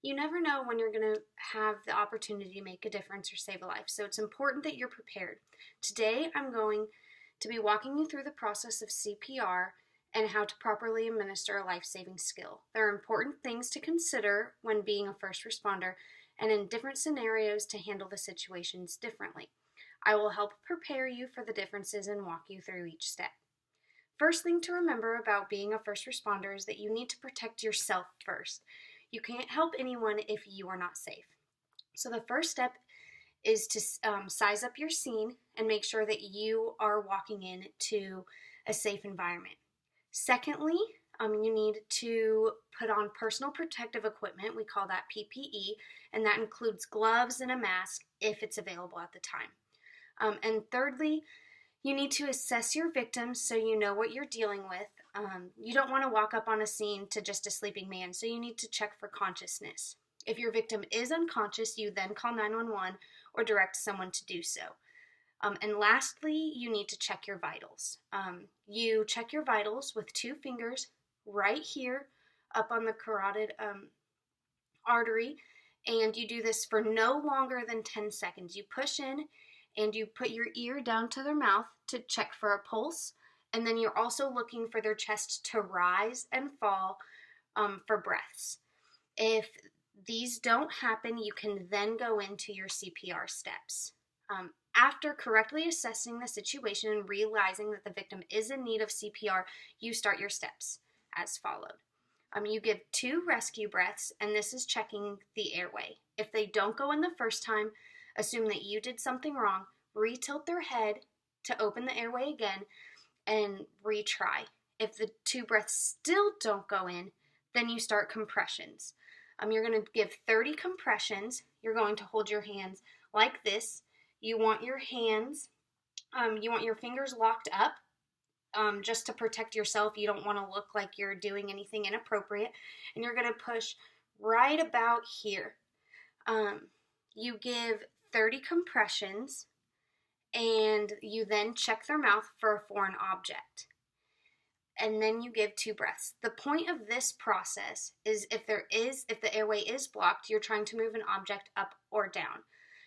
You never know when you're going to have the opportunity to make a difference or save a life, so it's important that you're prepared. Today, I'm going to be walking you through the process of CPR and how to properly administer a life-saving skill. There are important things to consider when being a first responder and in different scenarios to handle the situations differently. I will help prepare you for the differences and walk you through each step. First thing to remember about being a first responder is that you need to protect yourself first. You can't help anyone if you are not safe. So the first step is to size up your scene and make sure that you are walking into a safe environment. Secondly, you need to put on personal protective equipment. We call that PPE, and that includes gloves and a mask if it's available at the time. And thirdly, you need to assess your victims so you know what you're dealing with. You don't want to walk up on a scene to just a sleeping man, so you need to check for consciousness. If your victim is unconscious, you then call 911 or direct someone to do so. And lastly, you need to check your vitals. You check your vitals with 2 fingers right here up on the carotid artery, and you do this for no longer than 10 seconds. You push in and you put your ear down to their mouth to check for a pulse, and then you're also looking for their chest to rise and fall for breaths. If these don't happen, you can then go into your CPR steps. After correctly assessing the situation and realizing that the victim is in need of CPR, you start your steps as followed. You give 2 rescue breaths, and this is checking the airway. If they don't go in the first time, assume that you did something wrong, retilt their head to open the airway again, and retry. If the 2 breaths still don't go in, then you start compressions. You're going to give 30 compressions. You're going to hold your hands like this. You want your hands, you want your fingers locked up just to protect yourself. You don't want to look like you're doing anything inappropriate. And you're going to push right about here. You give 30 compressions, and you then check their mouth for a foreign object. And then you give 2 breaths. The point of this process is if the airway is blocked, you're trying to move an object up or down.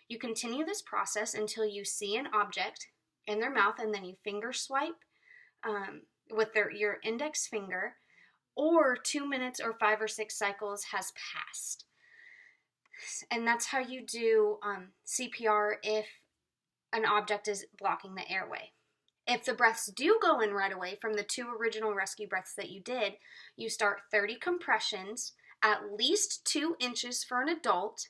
You continue this process until you see an object in their mouth, and then you finger swipe with your index finger, or 2 minutes or 5 or 6 cycles has passed. And that's how you do CPR if an object is blocking the airway. If the breaths do go in right away from the 2 original rescue breaths that you did, you start 30 compressions, at least 2 inches for an adult,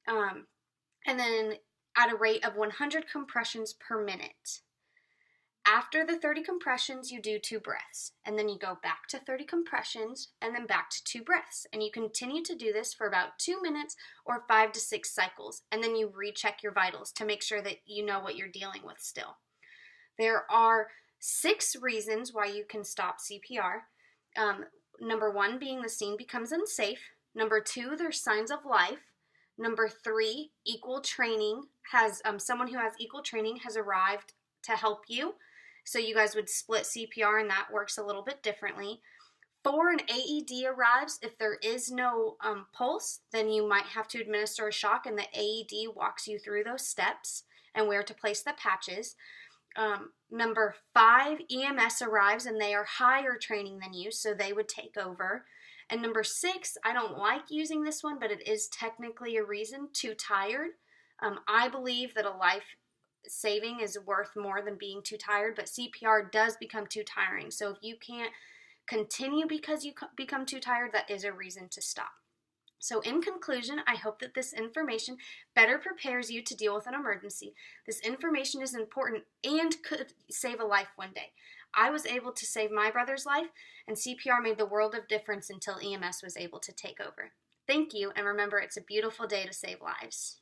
and then at a rate of 100 compressions per minute. After the 30 compressions, you do 2 breaths, and then you go back to 30 compressions, and then back to 2 breaths. And you continue to do this for about 2 minutes or 5 to 6 cycles, and then you recheck your vitals to make sure that you know what you're dealing with still. There are 6 reasons why you can stop CPR. Number 1 being the scene becomes unsafe. Number 2, there's signs of life. Number 3, equal training someone who has equal training has arrived to help you. So you guys would split CPR, and that works a little bit differently. 4, an AED arrives. If there is no pulse, then you might have to administer a shock, and the AED walks you through those steps and where to place the patches. Number 5, EMS arrives, and they are higher training than you, so they would take over. And number 6, I don't like using this one, but it is technically a reason, too tired. I believe that a life saving is worth more than being too tired, but CPR does become too tiring. So if you can't continue because you become too tired, that is a reason to stop. So in conclusion, I hope that this information better prepares you to deal with an emergency. This information is important and could save a life one day. I was able to save my brother's life, and CPR made the world of difference until EMS was able to take over. Thank you, and remember, it's a beautiful day to save lives.